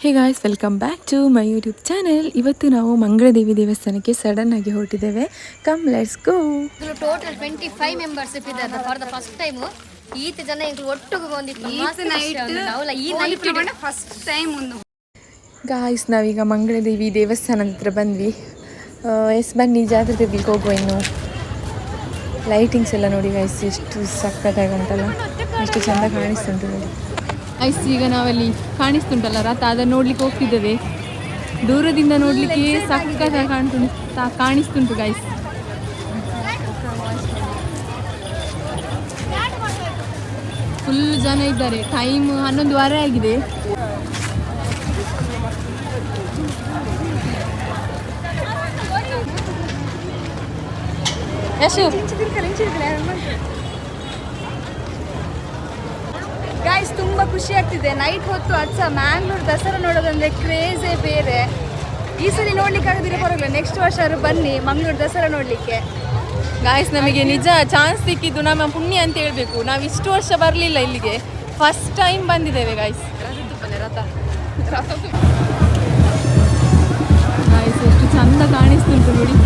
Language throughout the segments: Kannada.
Hey guys, welcome back to my YouTube channel. ಇವತ್ತು ನಾವು ಮಂಗಳದೇವಿ ದೇವಸ್ಥಾನಕ್ಕೆ ಸಡನ್ ಆಗಿ ಹೊರಟಿದ್ದೇವೆ. Come let's go. Total 25 membership ಇದ್ದಾರೆ ಫಾರ್ ದ ಫಸ್ಟ್ ಟೈಮ್. ಈತ ಜನ ಇಂಗ್ಲು ಒಟ್ಟಿಗೆ ಬಂದಿತ್ತು. ಈ ನೈಟ್ ಫಸ್ಟ್ ಟೈಮ್ ಒಂದು ಗಾಯ್ಸ್, ನಾವೀಗ ಮಂಗಳದೇವಿ ದೇವಸ್ಥಾನದ ಹತ್ರ ಬಂದ್ವಿ. ಬನ್ನಿ ಜಾತ್ರೆ ತಿರ್ಲಿಕ್ಕೆ ಹೋಗುವ. ಇನ್ನು ಲೈಟಿಂಗ್ಸ್ ಎಲ್ಲ ನೋಡಿ ಗಾಯ್ಸ್, ಎಷ್ಟು ಸಕ್ಕತ್ತಾಗಿ ಉಂಟಲ್ಲ, ಎಷ್ಟು ಚೆಂದ ಕಾಣಿಸ್ತುಂಟು ನೋಡಿ ಗೈಸ್. ಈಗ ನಾವಲ್ಲಿ ಕಾಣಿಸ್ತುಂಟಲ್ಲ ರಥ, ಅದನ್ನು ನೋಡ್ಲಿಕ್ಕೆ ಹೋಗ್ತಿದ್ದೇವೆ. ದೂರದಿಂದ ನೋಡ್ಲಿಕ್ಕೆ ಸಕ್ಕತ್ತಾಗಿ ಕಾಣಿಸ್ತುಂಟು ಗೈಸ್. ಫುಲ್ ಜನ ಇದ್ದಾರೆ. ಟೈಮ್ 11:15 ಆಗಿದೆ. ಗೈಸ್, ತುಂಬ ಖುಷಿ ಆಗ್ತಿದೆ. ನೈಟ್ ಹೊತ್ತು ಮ್ಯಾಂಗ್ಳೂರ್ ದಸರಾ ನೋಡೋದಂದ್ರೆ ಕ್ರೇಜೇ ಬೇರೆ. ಈ ಸರಿ ನೋಡ್ಲಿಕ್ಕೆ ಆಗದಿರೋ ಪರವಾಗಿಲ್ಲ, ನೆಕ್ಸ್ಟ್ ವರ್ಷ ಬನ್ನಿ ಮಂಗಳೂರು ದಸರಾ ನೋಡ್ಲಿಕ್ಕೆ. ಗಾಯ್ಸ್, ನಮಗೆ ನಿಜ ಚಾನ್ಸ್ ಸಿಕ್ಕಿದ್ದು ನಮ್ಮ ಪುಣ್ಯ ಅಂತ ಹೇಳ್ಬೇಕು. ನಾವು ಇಷ್ಟು ವರ್ಷ ಬರಲಿಲ್ಲ ಇಲ್ಲಿಗೆ, ಫಸ್ಟ್ ಟೈಮ್ ಬಂದಿದ್ದೇವೆ ಗಾಯ್ಸ್. ಗಾಯ್ಸ್, ಎಷ್ಟು ಚಂದ ಕಾಣಿಸ್ತುಂಟು ನೋಡಿ.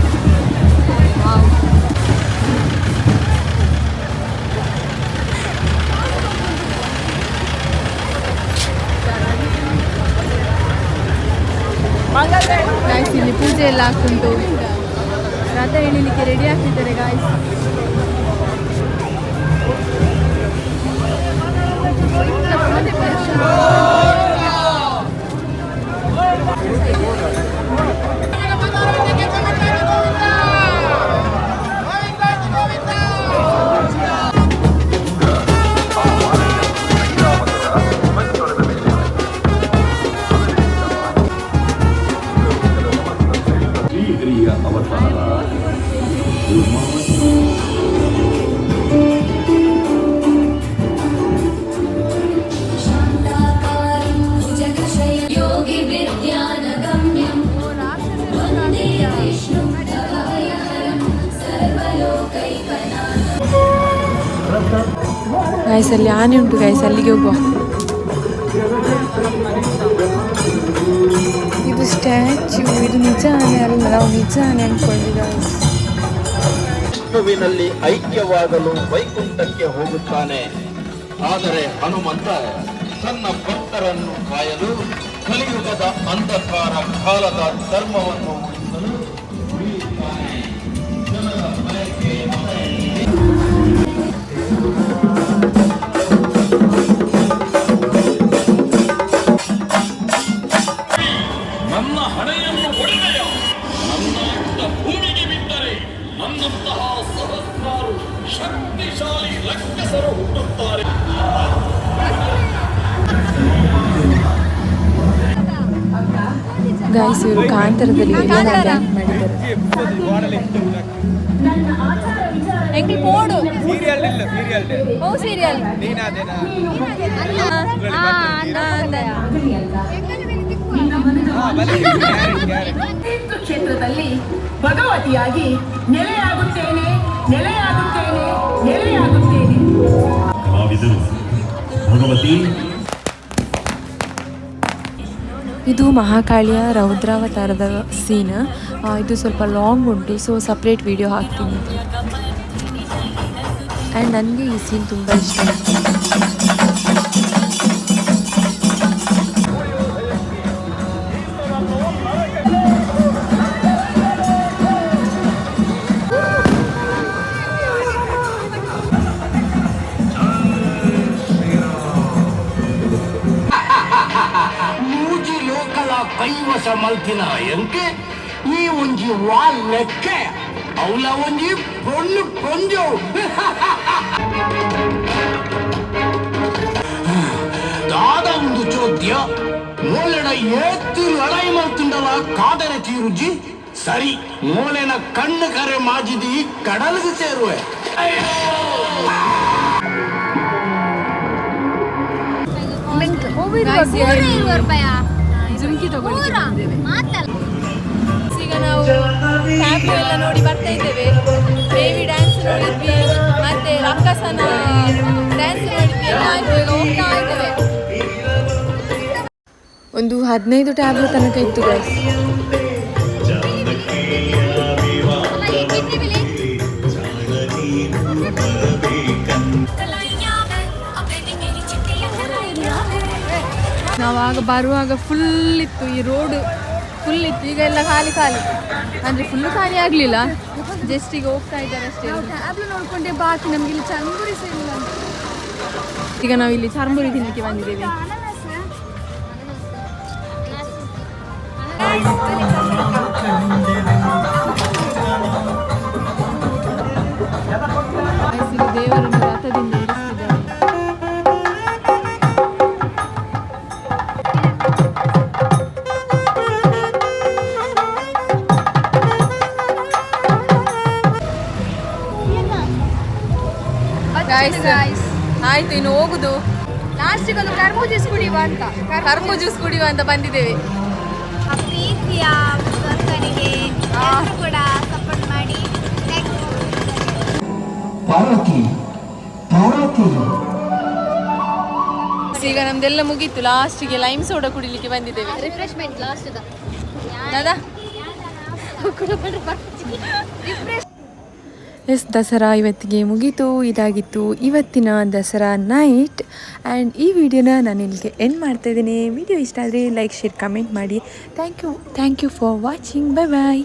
ಗಾಯ್ಸ್, ಇಲ್ಲಿ ಪೂಜೆ ಎಲ್ಲ ಆಗ್ತುಂಟು. ರಥ ಎಳಿಲಿಕ್ಕೆ ರೆಡಿ ಆಗ್ತಿದ್ದಾರೆ ಗಾಯ್ಸ್. ಗಾಯ್ಸ್, ಅಲ್ಲಿ ಆನೆ ಉಂಟು ಗಾಯ್ಸ್, ಅಲ್ಲಿಗೆ ಹೋಗುವ. ಇದು ಸ್ಟ್ಯಾಚ್ಯೂ, ಇದು ನಿಜ ಆನೆ ಅಲ್ಲ, ನಾವು ನಿಜ ಆನೆ ಅನ್ಕೊಂಡ್ವಿ ಗಾಯ್ಸ್. ವಿಷ್ಣುವಿನಲ್ಲಿ ಐಕ್ಯವಾಗಲು ವೈಕುಂಠಕ್ಕೆ ಹೋಗುತ್ತಾನೆ. ಆದರೆ ಹನುಮಂತ ತನ್ನ ಭಕ್ತರನ್ನು ಕಾಯಲು ಕಲಿಯುಗದ ಅಂಧಕಾರ ಕಾಲದ ಧರ್ಮವನ್ನು ಉಳಿಸಲು ಉಳಿಯುತ್ತಾನೆ. ಜನರ ಬಯಕೆ ನನ್ನ ಹಣೆಯನ್ನು ಒಡೆದೆಯ ನನ್ನ ಯುದ್ಧ ಭೂಮಿಗೆ ಬಿದ್ದರೆ ನನ್ನಂತಹ ಸಹಸ್ರಾರು ಶಕ್ತಿಶಾಲಿ ರಕ್ಕಸರು ಹುಟ್ಟುತ್ತಾರೆ. ಗಾಯ್ಸ್, ಇವರು ಕಾಂತಾರದಲ್ಲಿ ಮಾಡಿದ್ದಾರೆ. ಕ್ಷೇತ್ರದಲ್ಲಿ ಭಗವತಿಯಾಗಿ ನೆಲೆಯಾಗುತ್ತೇನೆ ನೆಲೆಯಾಗುತ್ತೇನೆ ನೆಲೆಯಾಗುತ್ತೇನೆ. ಭಗವತಿ, ಇದು ಮಹಾಕಾಳಿಯ ರೌದ್ರಾವತಾರದ ಸೀನ್. ಇದು ಸ್ವಲ್ಪ ಲಾಂಗ್ ಉಂಟು, ಸೊ ಸಪ್ರೇಟ್ ವಿಡಿಯೋ ಹಾಕ್ತೀನಿ. ಆ್ಯಂಡ್ ನನಗೆ ಈ ಸೀನ್ ತುಂಬ ಇಷ್ಟ. ಕೈವಶ ಮಲ್ತಿನ ಎಂಕೆ ಈ ಒಂಜಿ ವಾಲ್ ಲೆಕ್ಕೆ ಅವಳ ಒಂಜಿ ಪೊಣ್ಣು ಪೊಂಜು ದಾದ ಒಂದು ಚೋದ್ಯ ಮೋಲೆನ ಏತ್ತು ಲಡೈ ಮಲ್ತಿಂಡಲ ಕಾದರೆ ತೀರುಜಿ ಸರಿ ಮೋಲೆನ ಕಣ್ಣು ಕರೆ ಮಾಜಿದಿ ಕಡಲಿಗೆ ಸೇರುವೆ. ಜುಮ್ಕಿ ತಗೊಳ್ಳಿಕ್ಕೆ ಈಗ ನಾವು ಟ್ಯಾಬ್ಲು ಎಲ್ಲ ನೋಡಿ ಬರ್ತಾ ಇದ್ದೇವೆ. ಬೇಬಿ ಡ್ಯಾನ್ಸ್ ನೋಡಿದ್ವಿ, ಮತ್ತೆ ರಕ್ಕಸನ ಡ್ಯಾನ್ಸ್ ನೋಡಿದ್ವಿ, ಎಲ್ಲ ಆಯ್ತು. ಈಗ ಹೋಗ್ತಾ ಇದ್ದೇವೆ. ಒಂದು 15 ಟ್ಯಾಬ್ಲೆಟ್ ತನಕ ಇತ್ತು ಗೈಸ್. ನಾವಾಗ ಬರುವಾಗ ಫುಲ್ ಇತ್ತು, ಈ ರೋಡ್ ಫುಲ್ ಇತ್ತು. ಈಗ ಎಲ್ಲ ಖಾಲಿ ಖಾಲಿ ಅಂದರೆ ಫುಲ್ಲು ಖಾಲಿ ಆಗಲಿಲ್ಲ, ಜಸ್ಟ್ ಈಗ ಹೋಗ್ತಾ ಇದ್ದಾರೆ ಅಷ್ಟೇ. ಟ್ಯಾಬ್ಲೆಟ್ ನೋಡ್ಕೊಂಡೆ ಬಾಕಿ, ನಮ್ಗೆ ಇಲ್ಲಿ ಚಂಬುರಿ ಸಿಗಲಿಲ್ಲ. ಈಗ ನಾವು ಇಲ್ಲಿ ಚರ್ಮುರಿ ತಿನ್ನಲಿಕ್ಕೆ ಬಂದಿದ್ದೇವೆ. ದೇವರನ್ನು ರಥದಿಂದ ಇರಿಸಿದ್ದಾರೆ. ಆಯ್ತು, ಇನ್ನು ಹೋಗುದು. ಲಾಸ್ಟಿಗೆ ಒಂದು ಕರ್ಮೂ ಜ್ಯೂಸ್ ಕುಡಿಯುವ ಅಂತ, ಕರ್ಮು ಜ್ಯೂಸ್ ಕುಡಿಯುವ ಅಂತ ಬಂದಿದ್ದೇವೆ. ಪ್ರೀತಿಯ ಭಕ್ತರಿಗೆ ಎಲ್ಲರೂ ಕೂಡ ಸಪೋರ್ಟ್ ಮಾಡಿ. ಪಾರ್ವತಿ ಈಗ ನಮ್ದೆಲ್ಲ ಮುಗೀತು, ಲಾಸ್ಟಿಗೆ ಲೈಮ್ ಸೋಡಾ ಕುಡಿಲಿಕ್ಕೆ ಬಂದಿದ್ದೇವೆ. ರಿಫ್ರೆಶ್ಮೆಂಟ್ ಲಾಸ್ಟ್ ಎಸ್, ದಸರಾ ಇವತ್ತಿಗೆ ಮುಗೀತು. ಇದಾಗಿತ್ತು ಇವತ್ತಿನ ದಸರಾ ನೈಟ್. ಆ್ಯಂಡ್ ಈ ವಿಡಿಯೋನ ನಾನು ಇಲ್ಲಿಗೆ ಎಂಡ್ ಮಾಡ್ತಾ ಇದ್ದೀನಿ. ವಿಡಿಯೋ ಇಷ್ಟ ಆದರೆ ಲೈಕ್, ಶೇರ್, ಕಮೆಂಟ್ ಮಾಡಿ. Thank you for watching. Bye bye.